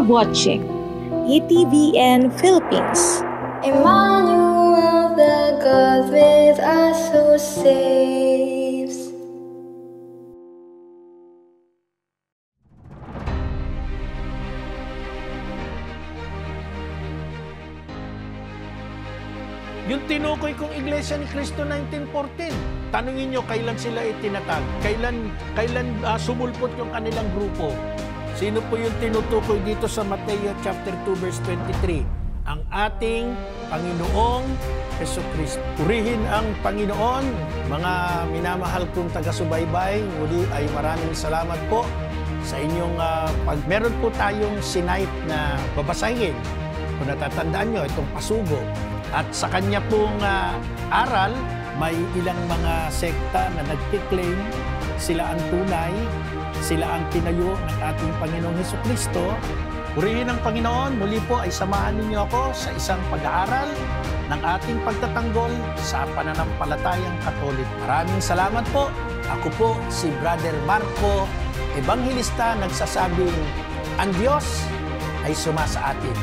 watching ETVN Philippines. Emmanuel, the God with us who saves. Yung tinukoy kong Iglesia ni Cristo 1914, tanungin nyo kailan sila itinatag, kailan sumulpot yung kanilang grupo. Sino po yung tinutukoy dito sa Mateo chapter 2 verse 23? Ang ating Panginoong Jesucristo. Purihin ang Panginoon, mga minamahal kong taga-subaybay. Muli ay maraming salamat po sa inyong pag meron po tayong sinight na babasahin. Kung natatandaan nyo, itong pasugo. At sa kanya pong aral, may ilang mga sekta na nagtiklaim sila ang tunay, sila ang tinayo ng ating Panginoong Jesucristo. Purihin ang Panginoon, muli po ay samahan ninyo ako sa isang pag-aaral ng ating pagtatanggol sa pananampalatayang Katolik. Maraming salamat po. Ako po si Brother Marco Evangelista, nagsasabing, ang Diyos ay sumasa atin.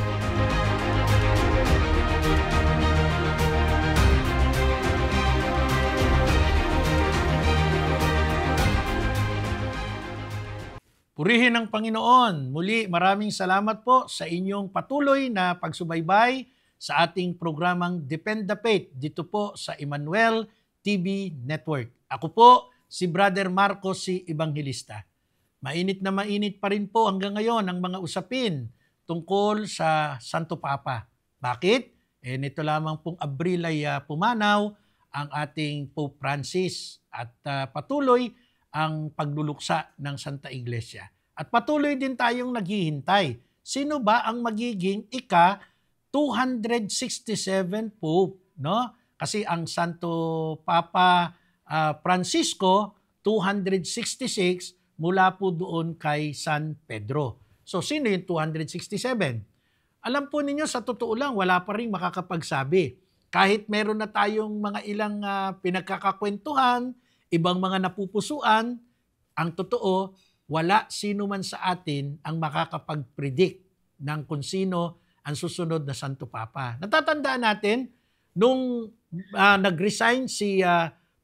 Purihin ang Panginoon. Muli, maraming salamat po sa inyong patuloy na pagsubaybay sa ating programang Defend the Faith dito po sa Emmanuel TV Network. Ako po si Brother Marco si Evangelista. Mainit na mainit pa rin po hanggang ngayon ang mga usapin tungkol sa Santo Papa. Bakit? Nito lamang pong Abril ay pumanaw ang ating Pope Francis at patuloy ang pagluluksa ng Santa Iglesia. At patuloy din tayong naghihintay. Sino ba ang magiging ika-267 Pope? No? Kasi ang Santo Papa Francisco, 266 mula po doon kay San Pedro. So sino yung 267? Alam po ninyo, sa totoo lang, wala pa rin makakapagsabi. Kahit meron na tayong mga ilang pinagkakakwentuhan, ibang mga napupusuan, ang totoo, wala sino man sa atin ang makakapag-predict ng kung sino ang susunod na Santo Papa. Natatandaan natin, nung nag-resign si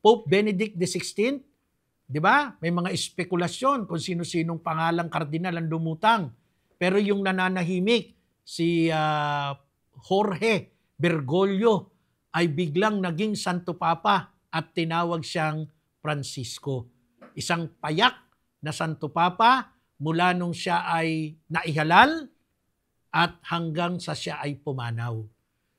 Pope Benedict XVI, di ba? May mga espekulasyon kung sino-sinong pangalang kardinal ang lumutang. Pero yung nananahimik, si Jorge Bergoglio, ay biglang naging Santo Papa at tinawag siyang Francisco. Isang payak na Santo Papa mula nung siya ay naihalal at hanggang sa siya ay pumanaw.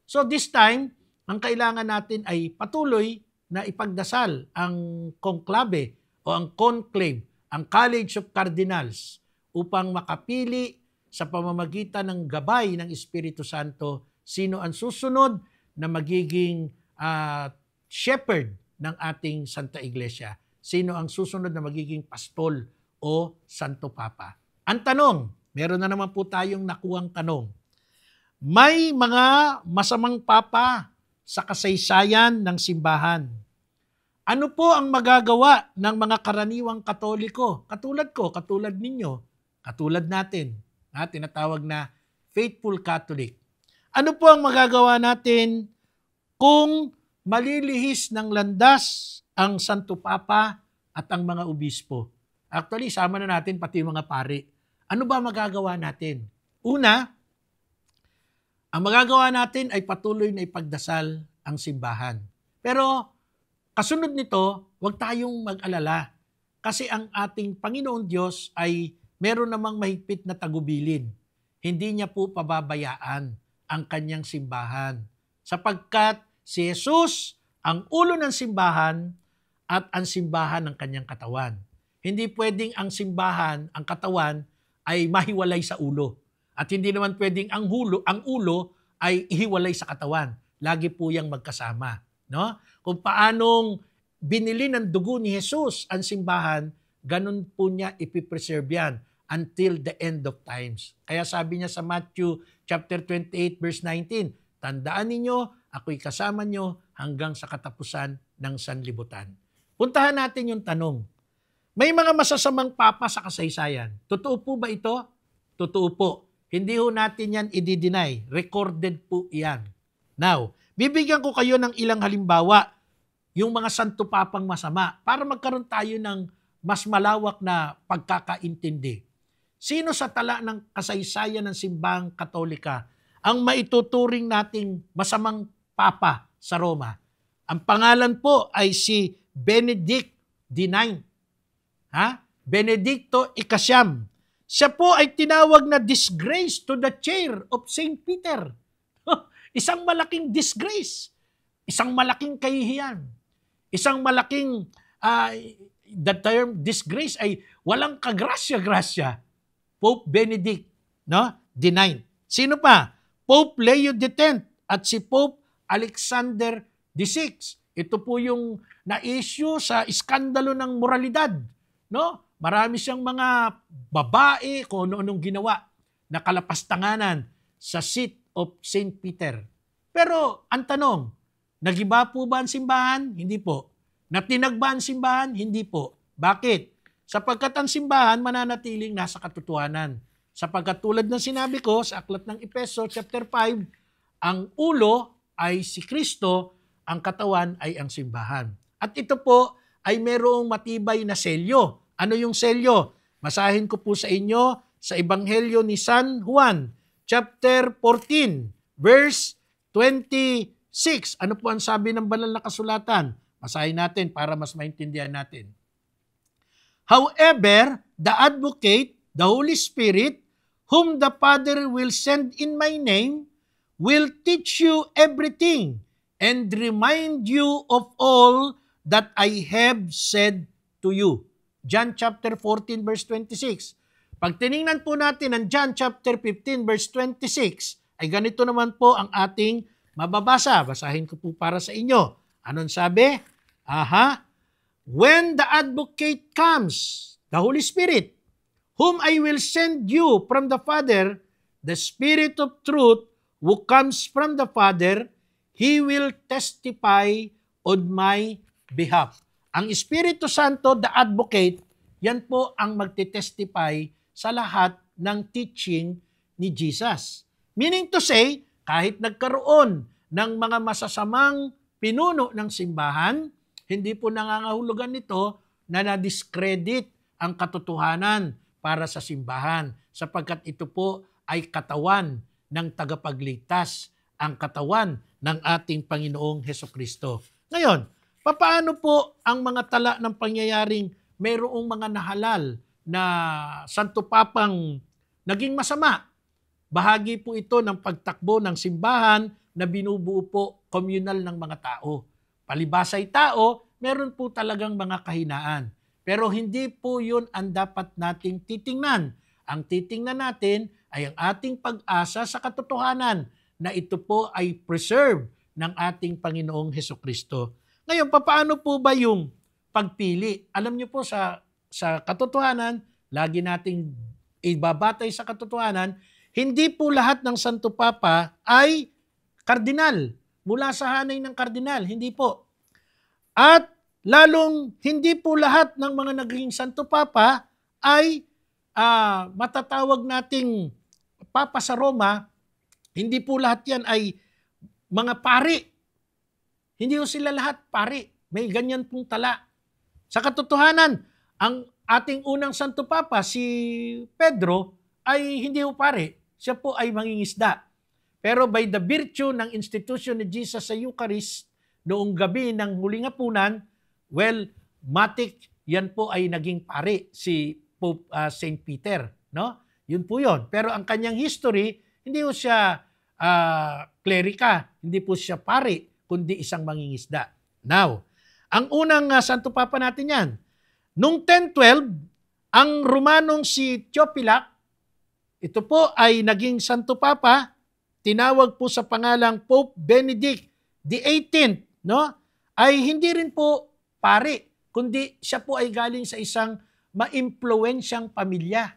So this time, ang kailangan natin ay patuloy na ipagdasal ang conclave o ang conclave, ang College of Cardinals upang makapili sa pamamagitan ng gabay ng Espiritu Santo sino ang susunod na magiging shepherd ng ating Santa Iglesia. Sino ang susunod na magiging pastol o Santo Papa? Ang tanong, meron na naman po tayong nakuhang tanong. May mga masamang papa sa kasaysayan ng simbahan. Ano po ang magagawa ng mga karaniwang Katoliko? Katulad ko, katulad ninyo, katulad natin, tinatawag na faithful Catholic. Ano po ang magagawa natin kung malilihis ng landas ang Santo Papa at ang mga obispo? Actually, sama na natin pati mga pari. Ano ba magagawa natin? Una, ang magagawa natin ay patuloy na ipagdasal ang simbahan. Pero kasunod nito, huwag tayong mag-alala. Kasi ang ating Panginoon Diyos ay meron namang mahigpit na tagubilin. Hindi niya po pababayaan ang kanyang simbahan. Sapagkat si Jesus ang ulo ng simbahan at ang simbahan ng kanyang katawan. Hindi pwedeng ang simbahan, ang katawan, ay mahiwalay sa ulo. At hindi naman pwedeng ang ulo ay ihiwalay sa katawan. Lagi po yang magkasama. No? Kung paanong binili ng dugo ni Jesus ang simbahan, ganun po niya ipipreserve yan until the end of times. Kaya sabi niya sa Matthew chapter 28 verse 19, tandaan ninyo, ako'y kasama nyo hanggang sa katapusan ng sanlibutan. Puntahan natin yung tanong. May mga masasamang papa sa kasaysayan. Totoo po ba ito? Totoo po. Hindi ho natin yan i-deny. Recorded po yan. Now, bibigyan ko kayo ng ilang halimbawa, yung mga santo papang masama, para magkaroon tayo ng mas malawak na pagkakaintindi. Sino sa tala ng kasaysayan ng simbahang Katolika ang maituturing nating masamang papa sa Roma? Ang pangalan po ay si Benedict IX. Benedicto Ikasyam. Siya po ay tinawag na disgrace to the chair of St. Peter. Isang malaking disgrace. Isang malaking kahihiyan. Isang malaking, the term disgrace ay walang kagrasya-grasya. Pope Benedict, no? IX. Sino pa? Pope Leo X at si Pope Alexander VI. Ito po yung na-issue sa iskandalo ng moralidad, no? Marami siyang mga babae kung ano-anong ginawa na kalapastanganan sa seat of St. Peter. Pero ang tanong, nagiba po ba ang simbahan? Hindi po. Natinag ba ang simbahan? Hindi po. Bakit? Sapagkat ang simbahan mananatiling nasa katotohanan. Sapagkat tulad ng sinabi ko sa aklat ng Efeso chapter 5, ang ulo ay si Kristo, ang katawan ay ang simbahan. At ito po ay merong matibay na selyo. Ano yung selyo? Masahin ko po sa inyo sa Ebanghelyo ni San Juan, chapter 14, verse 26. Ano po ang sabi ng banal na kasulatan? Masahin natin para mas maintindihan natin. However, the advocate, the Holy Spirit, whom the Father will send in my name, will teach you everything and remind you of all that I have said to you. John chapter 14 verse 26. Pag tiningnan po natin ang John chapter 15 verse 26, ay ganito naman po ang ating mababasa. Basahin ko po para sa inyo. Anong sabi? When the advocate comes, the Holy Spirit, whom I will send you from the Father, the Spirit of truth, who comes from the Father, He will testify on my behalf. Ang Espiritu Santo, the advocate, yan po ang magtitestify sa lahat ng teaching ni Jesus. Meaning to say, kahit nagkaroon ng mga masasamang pinuno ng simbahan, hindi po nangangahulugan nito na na-discredit ang katotohanan para sa simbahan, sapagkat ito po ay katawan ng tagapagligtas, ang katawan ng ating Panginoong Hesukristo. Ngayon, paano po ang mga tala ng pangyayaring mayroong mga nahalal na santo papang naging masama? Bahagi po ito ng pagtakbo ng simbahan na binubuo po communal ng mga tao. Palibasay tao, meron po talagang mga kahinaan. Pero hindi po yun ang dapat nating titingnan. Ang titingnan natin ay ang ating pag-asa sa katotohanan na ito po ay preserve ng ating Panginoong Hesukristo. Ngayon, paano po ba yung pagpili? Alam niyo po sa katotohanan, lagi nating ibabatay sa katotohanan, hindi po lahat ng Santo Papa ay kardinal. Mula sa hanay ng kardinal, hindi po. At lalong hindi po lahat ng mga naging Santo Papa ay matatawag nating Papa sa Roma. Hindi po lahat yan ay mga pari. Hindi po sila lahat pari. May ganyan pong tala. Sa katotohanan, ang ating unang Santo Papa, si Pedro, ay hindi po pari. Siya po ay mangingisda. Pero by the virtue ng institution ni Jesus sa Eucharist, noong gabi ng huling hapunan, well, matik, yan po ay naging pari, si Pope St. Peter. No? Yun po yun. Pero ang kanyang history, hindi po siya klerika, hindi po siya pari, kundi isang mangingisda. Now, ang unang Santo Papa natin yan, noong 1012, ang Romanong si Theophylact, ito po ay naging Santo Papa, tinawag po sa pangalang Pope Benedict XVIII, no? Ay hindi rin po pari, kundi siya po ay galing sa isang maimpluwensyang pamilya.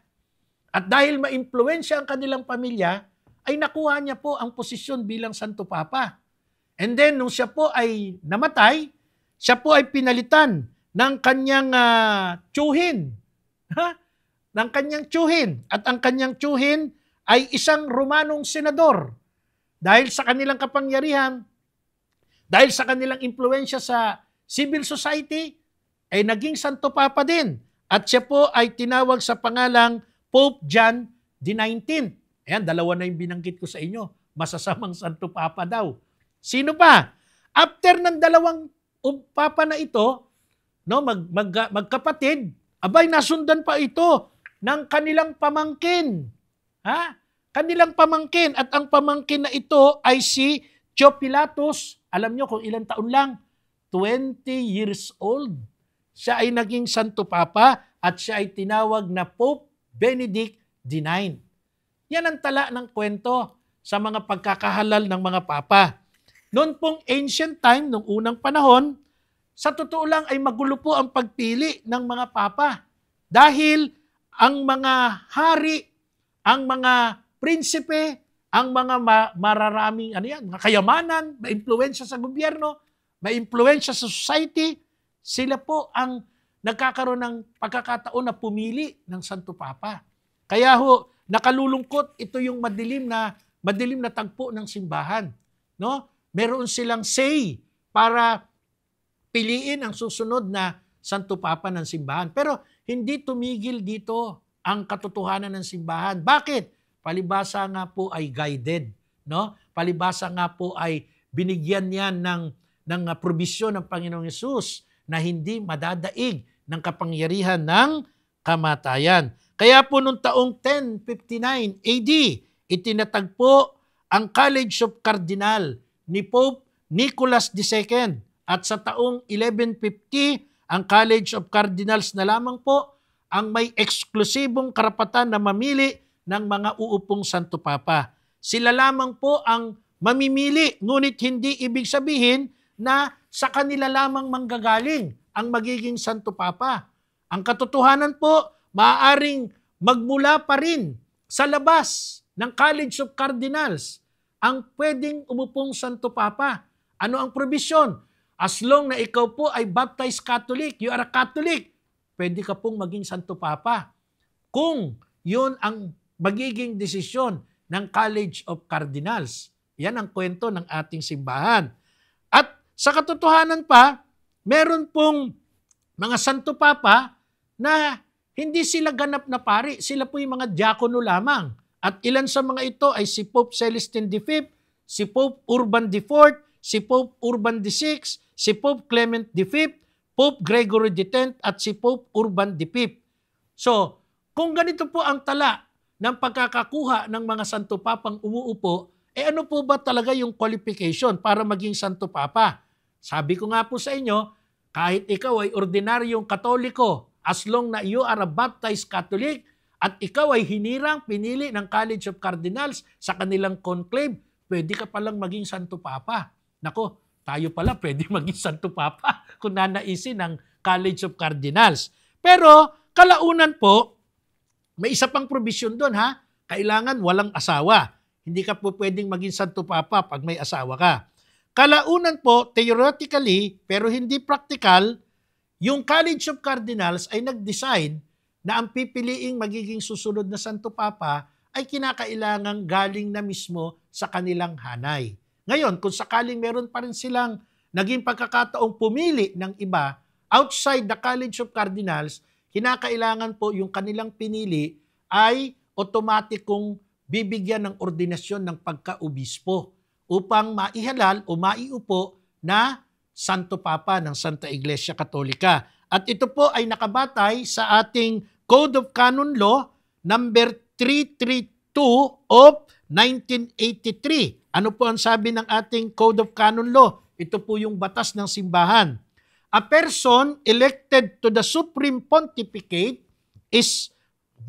At dahil maimpluwensya ang kanilang pamilya, ay nakuha niya po ang posisyon bilang Santo Papa. And then, nung siya po ay namatay, siya po ay pinalitan ng kanyang tiyuhin. Ng kanyang tiyuhin. At ang kanyang tiyuhin ay isang Romanong senador. Dahil sa kanilang kapangyarihan, dahil sa kanilang impluensya sa civil society, ay naging Santo Papa din. At siya po ay tinawag sa pangalang Pope John XIX. Ayan, dalawa na yung binanggit ko sa inyo. Masasamang Santo Papa daw. Sino pa? After ng dalawang Papa na ito, no, magkapatid, abay, nasundan pa ito ng kanilang pamangkin. Ha? Kanilang pamangkin. At ang pamangkin na ito ay si Theophilus. Alam nyo kung ilang taon lang? 20 years old. Siya ay naging Santo Papa at siya ay tinawag na Pope Benedict XIX. Yan ang tala ng kwento sa mga pagkakahalal ng mga papa. Noon pong ancient time, noong unang panahon, sa totoo lang ay magulo po ang pagpili ng mga papa. Dahil ang mga hari, ang mga prinsipe, ang mga mararaming kayamanan, maimpluwensya sa gobyerno, maimpluwensya sa society, sila po ang nagkakaroon ng pagkakataon na pumili ng Santo Papa. Kaya ho, nakalulungkot, ito yung madilim na tagpo ng simbahan. No? Meron silang say para piliin ang susunod na Santo Papa ng simbahan. Pero hindi tumigil dito ang katotohanan ng simbahan. Bakit? Palibhasa nga po ay guided. No? Palibhasa nga po ay binigyan yan ng probisyon ng Panginoong Hesus na hindi madadaig ng kapangyarihan ng kamatayan. Kaya po noong taong 1059 AD, itinatagpo ang College of Cardinal ni Pope Nicholas II. At sa taong 1150, ang College of Cardinals na lamang po ang may eksklusibong karapatan na mamili ng mga uupong Santo Papa. Sila lamang po ang mamimili, ngunit hindi ibig sabihin na sa kanila lamang manggagaling ang magiging Santo Papa. Ang katotohanan po, maaaring magmula pa rin sa labas ng College of Cardinals ang pwedeng umupong Santo Papa. Ano ang probisyon? As long na ikaw po ay baptized Catholic, you are a Catholic, pwede ka pong maging Santo Papa. Kung yun ang magiging desisyon ng College of Cardinals. Yan ang kwento ng ating simbahan. At sa katotohanan pa, meron pong mga Santo Papa na hindi sila ganap na pari. Sila po yung mga diakono lamang. At ilan sa mga ito ay si Pope Celestine V, si Pope Urban IV, si Pope Urban VI, si Pope Clement V, Pope Gregory X, at si Pope Urban V. So, kung ganito po ang tala ng pagkakakuha ng mga Santo Papang umuupo, ano po ba talaga yung qualification para maging Santo Papa? Sabi ko nga po sa inyo, kahit ikaw ay ordinaryong Katoliko, as long na you are a baptized Catholic, at ikaw ay pinili ng College of Cardinals sa kanilang conclave, pwede ka palang maging Santo Papa. Nako, tayo pala pwede maging Santo Papa kung nanaisin ng College of Cardinals. Pero kalaunan po, may isa pang provision doon ha, kailangan walang asawa. Hindi ka po pwedeng maging Santo Papa pag may asawa ka. Kalaunan po, theoretically, pero hindi practical, yung College of Cardinals ay nag-decide na ang pipiliing magiging susunod na Santo Papa ay kinakailangang galing na mismo sa kanilang hanay. Ngayon, kung sakaling meron pa rin silang naging pagkakataong pumili ng iba outside the College of Cardinals, kinakailangan po yung kanilang pinili ay otomatikong bibigyan ng ordinasyon ng pagka-obispo upang maihalal o maiupo na Santo Papa ng Santa Iglesia Katolika. At ito po ay nakabatay sa ating Code of Canon Law number 332 of 1983. Ano po ang sabi ng ating Code of Canon Law? Ito po yung batas ng simbahan. A person elected to the Supreme Pontificate is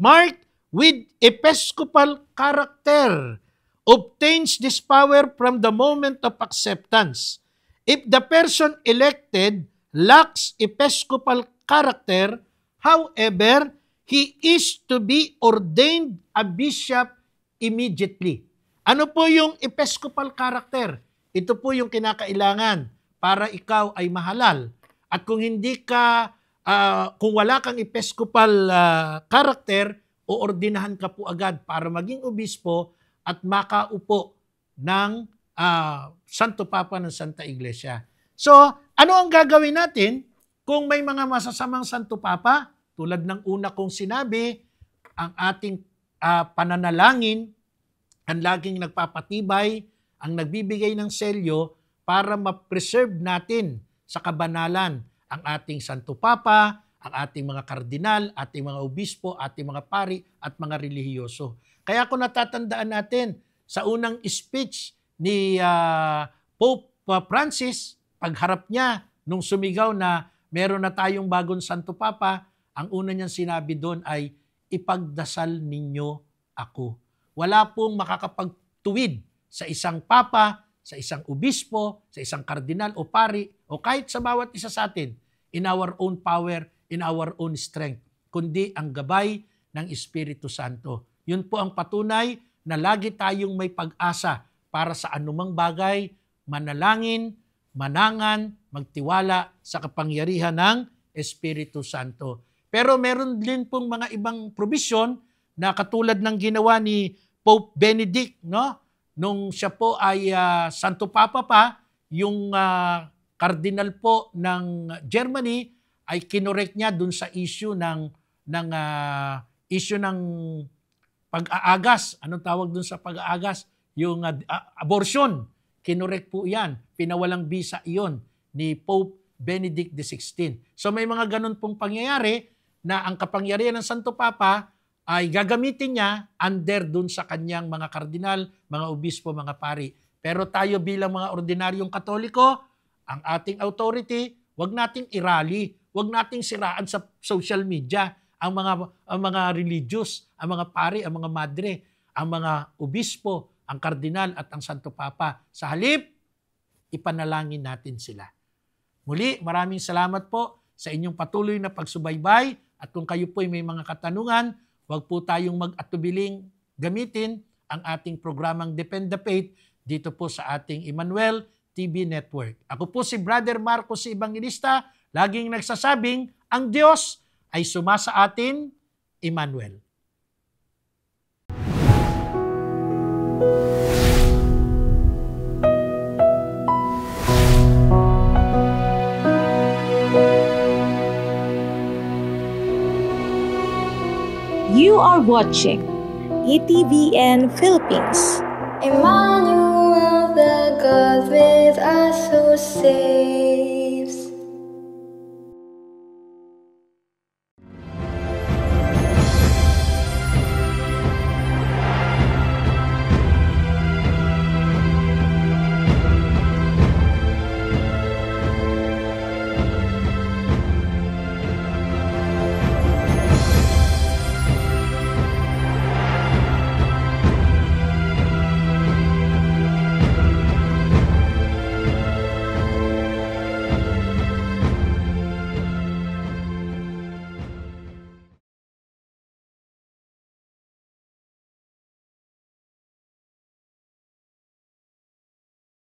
marked with episcopal character, obtains this power from the moment of acceptance. If the person elected lacks episcopal character, however, he is to be ordained a bishop immediately. Ano po yung episcopal character? Ito po yung kinakailangan para ikaw ay mahalal. At kung hindi ka, kung wala kang episcopal character, oordinahan ka po agad para maging obispo at makaupo ng Santo Papa ng Santa Iglesia. So, ano ang gagawin natin kung may mga masasamang Santo Papa? Tulad ng una kong sinabi, ang ating pananalangin ang laging nagpapatibay, ang nagbibigay ng selyo para ma-preserve natin sa kabanalan ang ating Santo Papa, ang ating mga kardinal, ating mga obispo, ating mga pari at mga relihiyoso. Kaya kung natatandaan natin sa unang speech ni Pope Francis, pagharap niya nung sumigaw na meron na tayong bagong Santo Papa, ang una niyang sinabi doon ay, ipagdasal ninyo ako. Wala pong makakapagtuwid sa isang papa, sa isang obispo, sa isang kardinal o pari, o kahit sa bawat isa sa atin, in our own power, in our own strength, kundi ang gabay ng Espiritu Santo. Yun po ang patunay na lagi tayong may pag-asa para sa anumang bagay, manalangin, manangan, magtiwala sa kapangyarihan ng Espiritu Santo. Pero meron din pong mga ibang provision na katulad ng ginawa ni Pope Benedict, no? Nung siya po ay Santo Papa pa, yung cardinal po ng Germany ay kinorek niya dun sa issue ng pag-aagas. Anong tawag dun sa pag-aagas? Yung abortion. Kinorek po yan. Pinawalang bisa iyon ni Pope Benedict XVI. So may mga ganun pong pangyayari na ang kapangyarihan ng Santo Papa ay gagamitin niya under dun sa kanyang mga kardinal, mga obispo, mga pari. Pero tayo bilang mga ordinaryong Katoliko, ang ating authority, wag nating irali, wag nating siraan sa social media ang mga religious, ang mga pari, ang mga madre, ang mga obispo, ang kardinal at ang Santo Papa. Sa halip, ipanalangin natin sila. Muli, maraming salamat po sa inyong patuloy na pagsubaybay. At kung kayo po ay may mga katanungan, huwag po tayong mag-atubiling gamitin ang ating programang Defend the Faith dito po sa ating Emmanuel TV Network. Ako po si Brother Marcos Evangelista, laging nagsasabing, ang Diyos ay sumasa atin, Emmanuel. You are watching ATVN Philippines. Emmanuel, the God with us who saves.